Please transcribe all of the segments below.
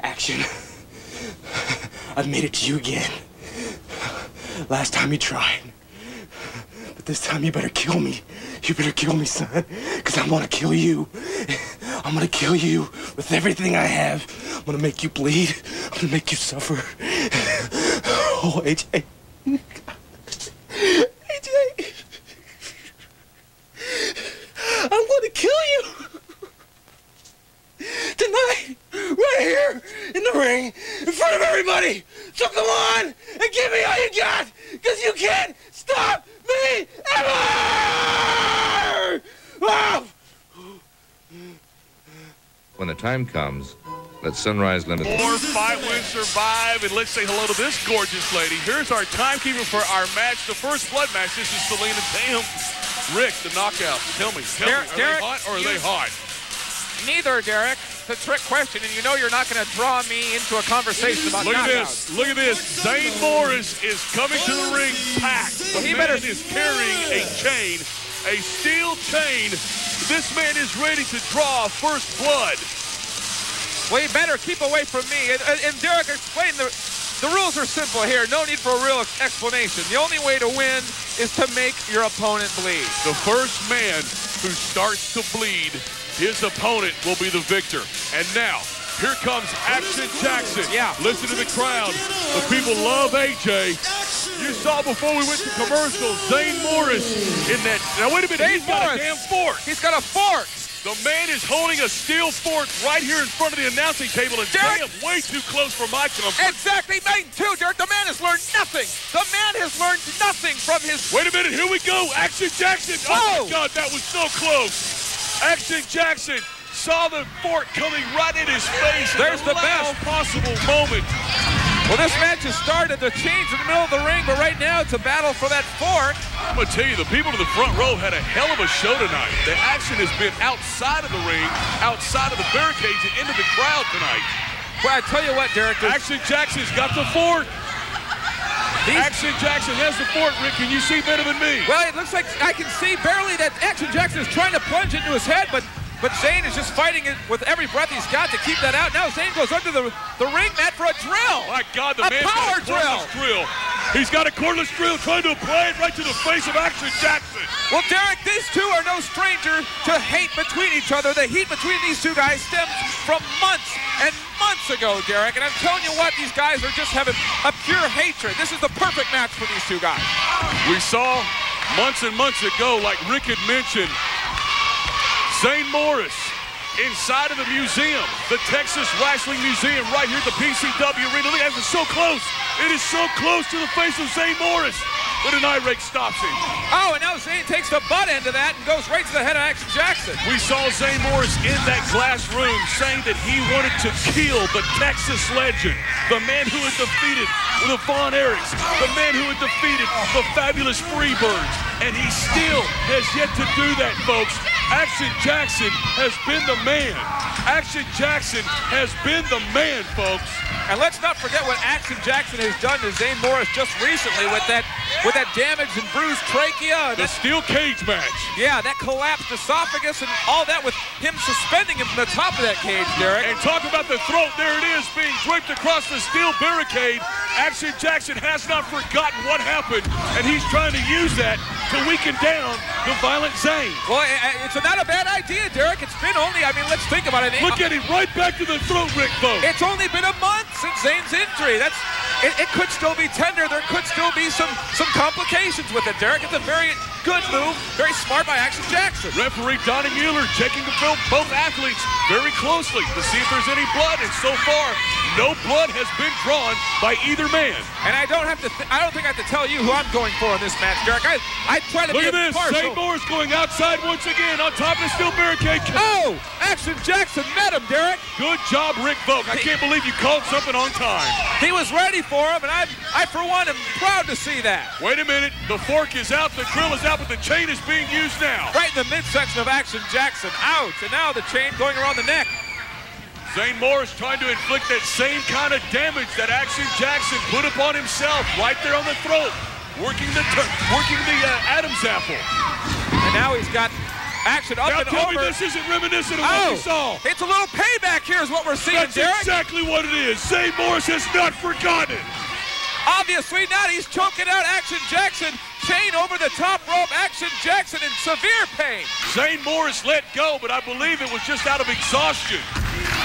Action. I've made it to you again. Last time you tried. But this time you better kill me. You better kill me, son. Because I'm gonna kill you. I'm gonna kill you with everything I have. I'm gonna make you bleed. I'm gonna make you suffer. Oh, AJ. AJ. I'm gonna kill you. Tonight, right here in the ring, in front of everybody. So come on and give me all you got, because you can't stop me ever! Oh! When the time comes, let Sunrise Limited. More Fight Win Survive, and let's say hello to this gorgeous lady. Here's our timekeeper for our match, the first blood match. This is Selena. Damn, Rick, the knockout. Tell me, are they hot or are they hot? Neither, Derek. It's a trick question, and you know you're not going to draw me into a conversation about knockouts. Look at this. Zane Morris is coming to the ring packed. Well, the man is carrying a chain, a steel chain. This man is ready to draw first blood. Well, you better keep away from me. And Derek explained the rules are simple here. No need for a real explanation. The only way to win is to make your opponent bleed. The first man who starts to bleed, his opponent will be the victor. And now, here comes Action Jackson. Yeah. Listen to the crowd. The people love AJ. You saw before we went to commercial, Zane Morris in that. Now, wait a minute. He's got a damn fork. He's got a fork. The man is holding a steel fork right here in front of the announcing table, and damn, way too close for my comfort. Exactly, mine too, Derek. The man has learned nothing. The man has learned nothing from his... Wait a minute, here we go. Action Jackson. Whoa. Oh, my God, that was so close. Action Jackson saw the fork coming right in his face. There's the best possible moment. Well, this match has started to change in the middle of the ring, but right now it's a battle for that fork. I'm going to tell you, the people to the front row had a hell of a show tonight. The action has been outside of the ring, outside of the barricades, and into the crowd tonight. Well, I tell you what, Derek. Action Jackson's got the fork. Action Jackson has the fork, Rick. Can you see better than me? Well, it looks like I can see barely that Action Jackson is trying to plunge into his head, but Zane is just fighting it with every breath he's got to keep that out. Now Zane goes under the ring mat for a drill. My God, the man's power got a cordless drill. He's got a cordless drill trying to apply it right to the face of Action Jackson. Well, Derek, these two are no stranger to hate between each other. The heat between these two guys stems from months and months ago, Derek. And I'm telling you what, these guys are just having a pure hatred. This is the perfect match for these two guys. We saw months and months ago, like Rick had mentioned, Zane Morris inside of the museum, the Texas Wrestling Museum right here at the PCW Arena. Look, it's so close. It is so close to the face of Zane Morris. But an irate stops him. Oh, and now Zane takes the butt end of that and goes right to the head of Action Jackson. We saw Zane Morris in that glass room saying that he wanted to kill the Texas legend, the man who had defeated the Von Erichs, the man who had defeated the fabulous Freebirds, and he still has yet to do that, folks. Action Jackson has been the man. Action Jackson has been the man, folks. And let's not forget what Action Jackson has done to Zane Morris just recently with that damaged and bruised trachea. The steel cage match. Yeah, that collapsed esophagus and all that with him suspending him from the top of that cage, Derek. And talk about the throat. There it is, being draped across the steel barricade. Action Jackson has not forgotten what happened, and he's trying to use that to weaken down the violent Zane. Well, it's not a bad idea, Derek. It's been only, I mean, let's think about it. Look at him right back to the throat, Rick, folks. It's only been a month since Zane's injury. It could still be tender. There could still be some complications with it, Derek. It's a very good move, very smart by Action Jackson. Referee Donnie Mueller checking both athletes very closely to see if there's any blood, and so far, no blood has been drawn by either man. And I don't think I have to tell you who I'm going for in this match, Derek. I try to be impartial. Look at this, Zane Morris going outside once again on top of the steel barricade. Oh, Action Jackson met him, Derek. Good job, Rick Vogt. I can't believe you called something on time. He was ready for him, and I for one, am proud to see that. Wait a minute. The fork is out, the grill is out, but the chain is being used now. Right in the midsection of Action Jackson. Out, and now the chain going around the neck. Zane Morris trying to inflict that same kind of damage that Action Jackson put upon himself right there on the throat, working the Adam's apple. And now he's got Action up Now and tell over. me this isn't reminiscent of what we saw. It's a little payback here is what we're seeing, That's Derek. exactly what it is. Zane Morris has not forgotten. Obviously not. He's choking out Action Jackson. Chain over the top rope. Action Jackson in severe pain. Zane Morris let go, but I believe it was just out of exhaustion.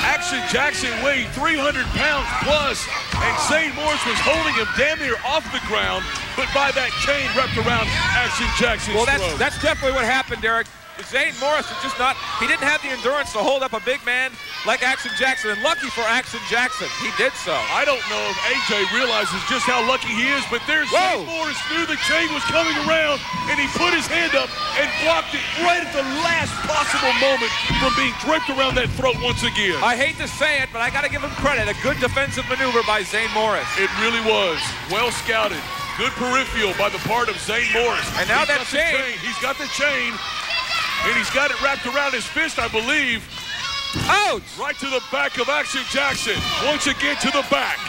Action Jackson weighed 300 pounds plus, and Zane Morris was holding him damn near off the ground, but by that chain wrapped around Action Jackson's throat. That's definitely what happened, Derek. Zane Morris is just not, he didn't have the endurance to hold up a big man like Action Jackson, and lucky for Action Jackson, he did so. I don't know if AJ realizes just how lucky he is, but there's Zane Morris knew the chain was coming around, and he put his hand up and blocked it right at the last possible moment from being draped around that throat once again. I hate to say it, but I got to give him credit. A good defensive maneuver by Zane Morris. It really was. Well scouted. Good peripheral by the part of Zane Morris. And now that chain. He's got the chain. And he's got it wrapped around his fist, I believe. Ouch! Right to the back of Action Jackson. Once again to the back.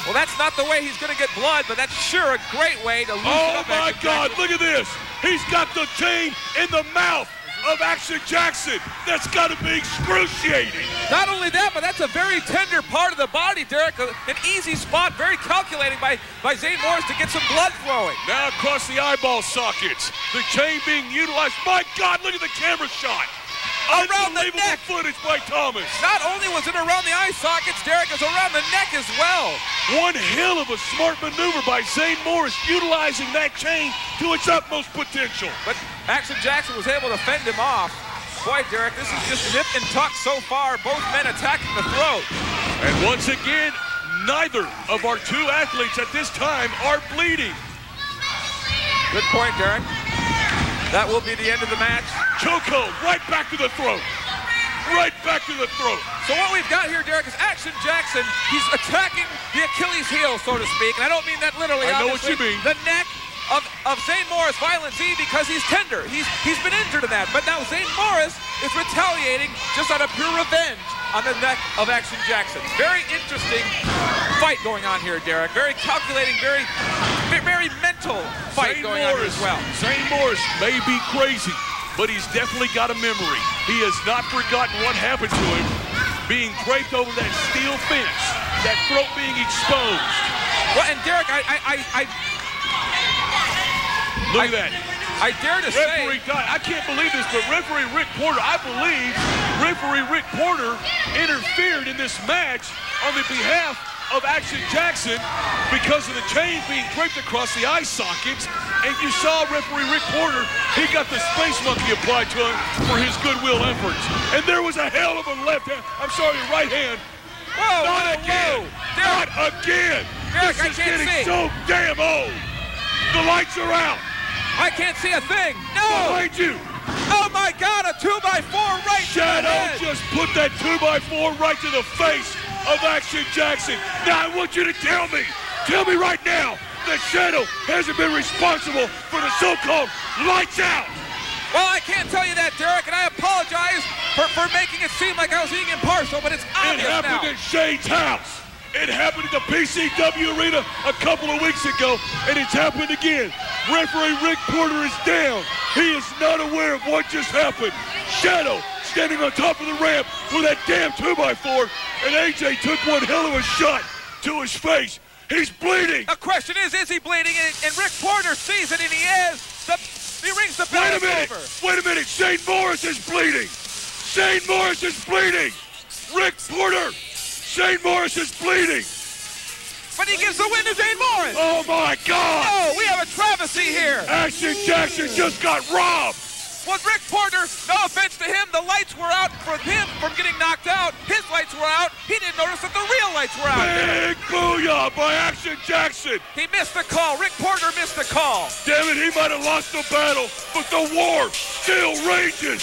Well, that's not the way he's going to get blood, but that's sure a great way to loosen up Oh, my Action God, Jackson. look at this. He's got the chain in the mouth of Action Jackson. That's got to be excruciating. Not only that, but that's a very tender part of the body, Derek. An easy spot, very calculating by Zane Morris to get some blood flowing. Now across the eyeball sockets. The chain being utilized. My God, look at the camera shot. Around the neck. Footage by Thomas. Not only was it around the eye sockets, Derek, it's around the neck as well. One hell of a smart maneuver by Zane Morris, utilizing that chain to its utmost potential. But Action Jackson was able to fend him off. Boy, Derek, this is just nip and tuck so far, both men attacking the throat. And once again, neither of our two athletes at this time are bleeding. Good point, Derek. That will be the end of the match. Choco, right back to the throat. Right back to the throat. So what we've got here, Derek, is Action Jackson. He's attacking the Achilles heel, so to speak. And I don't mean that literally. I know what you mean. The neck of Zane Morris, Violent Z, because he's tender. He's been injured in that. But now Zane Morris is retaliating just out of pure revenge on the neck of Action Jackson. Very interesting fight going on here, Derek. Very calculating, very mental fight going on here as well. Zane Morris may be crazy, but he's definitely got a memory. He has not forgotten what happened to him, being draped over that steel fence, that throat being exposed. Well, and Derek, Look at that. I dare to say... I can't believe this, but referee Rick Porter, I believe referee Rick Porter interfered in this match on the behalf of Action Jackson because of the chain being draped across the eye sockets. And you saw referee Rick Porter, he got the space monkey applied to him for his goodwill efforts. And there was a hell of a left hand, right hand. Whoa, Not again. Not again. Derek, this is getting see. so damn old. The lights are out. I can't see a thing. No. Behind you. Oh my God, a 2x4 right Shadow to the head. just put that 2x4 right to the face of Action Jackson. Now I want you to tell me right now that Shadow hasn't been responsible for the so-called lights out. Well, I can't tell you that, Derek, and I apologize for making it seem like I was being impartial, but it's obvious It happened now. at Shane's house. It happened at the PCW arena a couple of weeks ago, and it's happened again. Referee Rick Porter is down. He is not aware of what just happened. Shadow standing on top of the ramp with that damn 2x4, and AJ took one hell of a shot to his face. He's bleeding. The question is he bleeding? And Rick Porter sees it, and he is. He rings the bell over. Wait a minute. Zane Morris is bleeding. Zane Morris is bleeding. Rick Porter. Zane Morris is bleeding. But he gives the win to Zane Morris. Oh, my God. Oh, we have a travesty here. Action Jackson just got robbed. Was Rick Porter, no offense to him, the lights were out for him from getting knocked out. His lights were out. He didn't notice that the real lights were out. Big booyah by Action Jackson. He missed the call. Rick Porter missed the call. Damn it, he might have lost the battle, but the war still rages.